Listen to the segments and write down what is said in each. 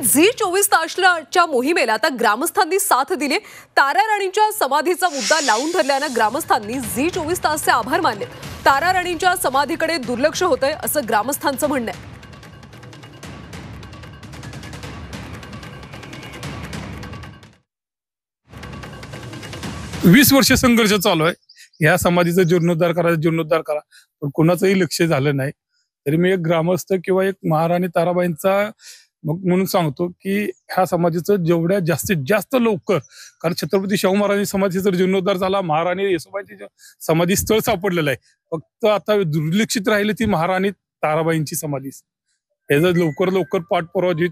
Zee 24 तासच्या मोहिमेला आता ग्रामस्थांनी साथ दिली। तारा राणींच्या समाधीचा मुद्दा लावून धरल्यानं ग्रामस्थांनी झी 24 तासचे आभार मानले। तारा राणींच्या समाधीकडे दुर्लक्ष होतंय असं ग्रामस्थांचं म्हणणं आहे। 20 वर्ष संघर्ष चालू आहे। या समाधीचा जीर्णोद्धार करा पण कोणाचंही लक्ष झालं नाही। तरी मी एक ग्रामस्थ किंवा एक महाराणी ताराबाईंचा म्हणून सांगतो की ह्या समाधीचं जेवढ्या जास्तीत जास्त लवकर, कारण छत्रपती शाहू महाराज समाधीचा जीर्णोद्धार झाला, महाराणी येसुबाईंची समाधी स्थळ सापडलेलं आहे। फक्त आता दुर्लक्षित राहिली ती महाराणी ताराबाईंची समाधी। याचा लवकर पाठपुरावा जी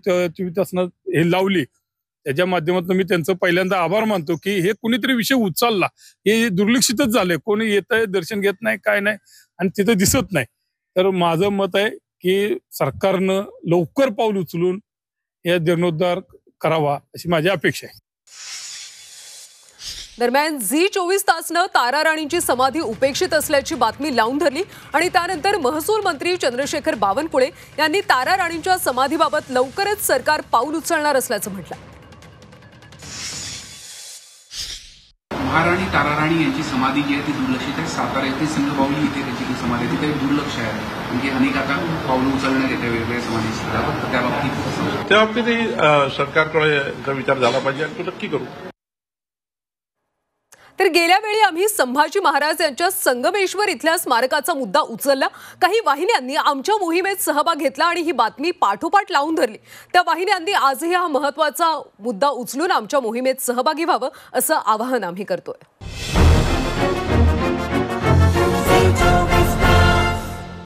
हे लावली, त्याच्या माध्यमातून मी त्यांचं पहिल्यांदा आभार मानतो की हे कुणीतरी विषय उचलला। हे दुर्लक्षितच झाले, कोणी येत आहे दर्शन घेत नाही, काय नाही आणि तिथं दिसत नाही। तर माझं मत आहे की सरकारनं लवकर पाऊल उचलून या जीर्णोद्धार करावा अशी माझी अपेक्षा आहे। दरम्यान झी 24 तासनं तारा राणींची समाधी उपेक्षित असल्याची बातमी लावून धरली आणि त्यानंतर महसूल मंत्री चंद्रशेखर बावनकुळे यांनी तारा राणींच्या समाधीबाबत लवकरच सरकार पाऊल उचलणार असल्याचं म्हटलं। महाराणी तारा राणी यांची समाधी जी आहे ती दुर्लक्षित आहे। सातारा येथे संगबावली इथे त्याची समाधी आहे, तिथे दुर्लक्ष आहे। म्हणजे अनेक आता पावलं उचलण्यात येते वेगवेगळ्या समाधी स्थळावर। त्या बाबतीत सरकारकडे विचार झाला पाहिजे आणि तो नक्की करू। तर गेल्या वेळी आम्ही संभाजी महाराज यांच्या संगमेश्वर इथल्या स्मारकाचा मुद्दा उचलला। काही वाहिन्यांनी आमच्या मोहिमेत सहभाग घेतला आणि ही बातमी पाठोपाठ लावून धरली। त्या वाहिन्यांनी आजही हा महत्त्वाचा मुद्दा उचलून आमच्या मोहिमेत सहभागी व्हावं असं आवाहन आम्ही करतोय।